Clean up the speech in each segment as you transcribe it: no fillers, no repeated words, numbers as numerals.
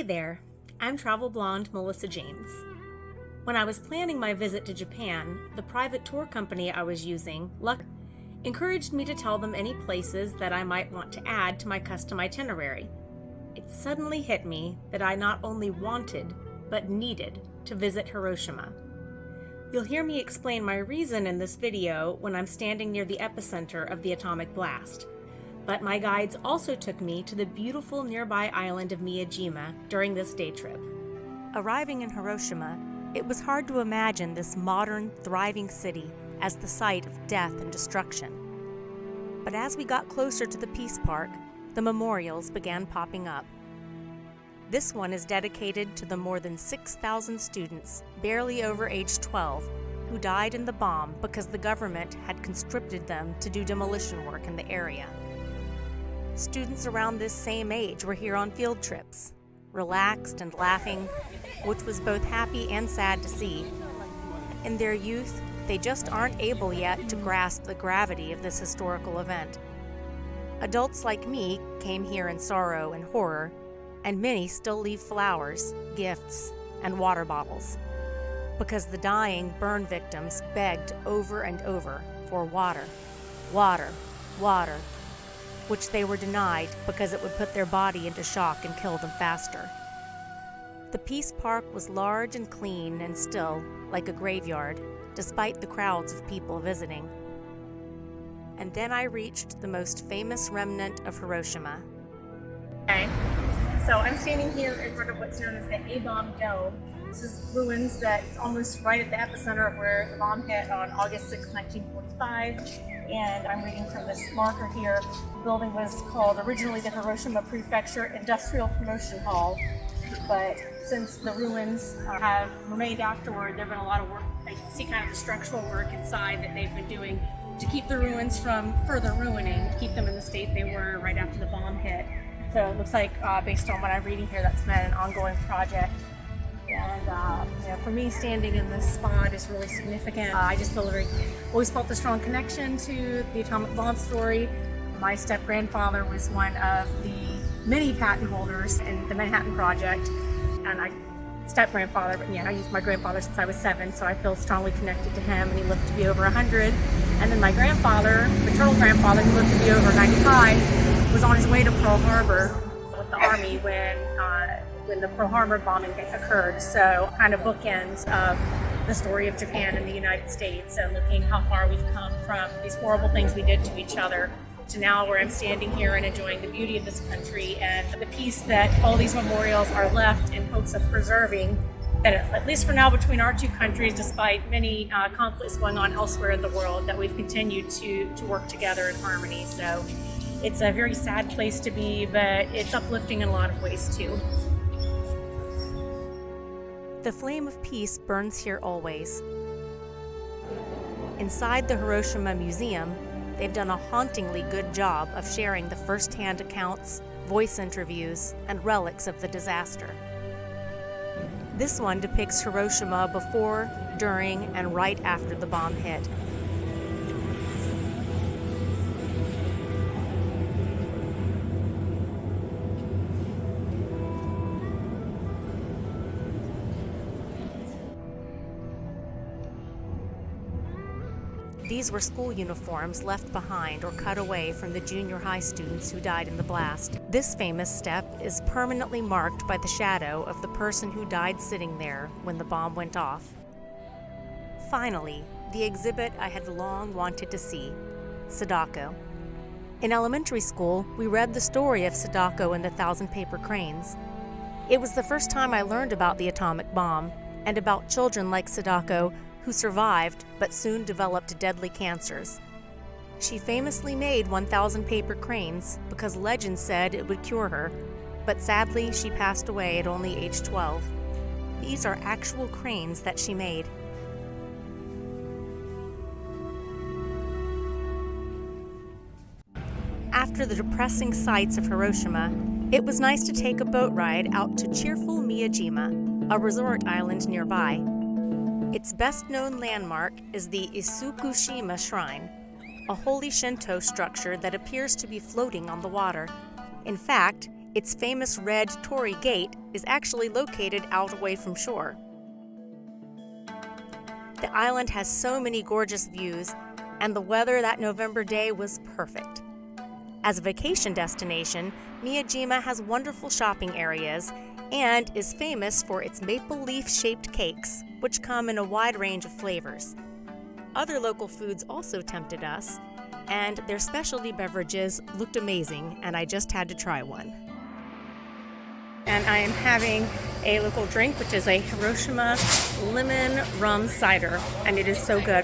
Hey there, I'm travel blonde Melissa James. When I was planning my visit to Japan, the private tour company I was using, Luxester, encouraged me to tell them any places that I might want to add to my custom itinerary. It suddenly hit me that I not only wanted, but needed to visit Hiroshima. You'll hear me explain my reason in this video when I'm standing near the epicenter of the atomic blast. But my guides also took me to the beautiful nearby island of Miyajima during this day trip. Arriving in Hiroshima, it was hard to imagine this modern, thriving city as the site of death and destruction. But as we got closer to the Peace Park, the memorials began popping up. This one is dedicated to the more than 6,000 students, barely over age 12, who died in the bomb because the government had conscripted them to do demolition work in the area. Students around this same age were here on field trips, relaxed and laughing, which was both happy and sad to see. In their youth, they just aren't able yet to grasp the gravity of this historical event. Adults like me came here in sorrow and horror, and many still leave flowers, gifts, and water bottles, because the dying burn victims begged over and over for water, water, water, which they were denied because it would put their body into shock and kill them faster. The Peace Park was large and clean and still, like a graveyard, despite the crowds of people visiting. And then I reached the most famous remnant of Hiroshima. Okay, so I'm standing here in front of what's known as the A-Bomb Dome. This is ruins that's almost right at the epicenter of where the bomb hit on August 6, 1945. And I'm reading from this marker here. The building was called originally the Hiroshima Prefecture Industrial Promotion Hall, but since the ruins have remained afterward, there have been a lot of work. You can see kind of the structural work inside that they've been doing to keep the ruins from further ruining, keep them in the state they were right after the bomb hit. So it looks like, based on what I'm reading here, that's been an ongoing project. And for me, standing in this spot is really significant. I just always felt a strong connection to the atomic bomb story. My step-grandfather was one of the many patent holders in the Manhattan Project, and step-grandfather, but I used my grandfather since I was 7, so I feel strongly connected to him, and he lived to be over 100. And then my grandfather, maternal grandfather, who lived to be over 95, was on his way to Pearl Harbor with the Army when the Pearl Harbor bombing occurred. So kind of bookends of the story of Japan and the United States, and looking how far we've come from these horrible things we did to each other to now where I'm standing here and enjoying the beauty of this country and the peace that all these memorials are left in hopes of preserving, that at least for now between our two countries, despite many conflicts going on elsewhere in the world, that we've continued to work together in harmony. So it's a very sad place to be, but it's uplifting in a lot of ways too. The flame of peace burns here always. Inside the Hiroshima Museum, they've done a hauntingly good job of sharing the first-hand accounts, voice interviews, and relics of the disaster. This one depicts Hiroshima before, during, and right after the bomb hit. These were school uniforms left behind or cut away from the junior high students who died in the blast. This famous step is permanently marked by the shadow of the person who died sitting there when the bomb went off. Finally, the exhibit I had long wanted to see, Sadako. In elementary school, we read the story of Sadako and the 1,000 Paper Cranes. It was the first time I learned about the atomic bomb and about children like Sadako who survived but soon developed deadly cancers. She famously made 1,000 paper cranes because legend said it would cure her, but sadly she passed away at only age 12. These are actual cranes that she made. After the depressing sights of Hiroshima, it was nice to take a boat ride out to cheerful Miyajima, a resort island nearby. Its best-known landmark is the Isukushima Shrine, a holy Shinto structure that appears to be floating on the water. In fact, Its famous red Torii Gate is actually located out away from shore. The island has so many gorgeous views, and the weather that November day was perfect. As a vacation destination, Miyajima has wonderful shopping areas and is famous for its maple leaf-shaped cakes, which come in a wide range of flavors. Other local foods also tempted us, and their specialty beverages looked amazing, and I just had to try one. And I am having a local drink, which is a Hiroshima lemon rum cider, and it is so good.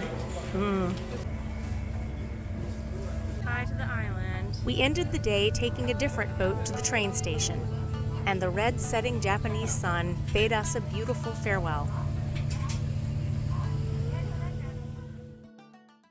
Hi to the island. We ended the day taking a different boat to the train station, and the red setting Japanese sun bade us a beautiful farewell.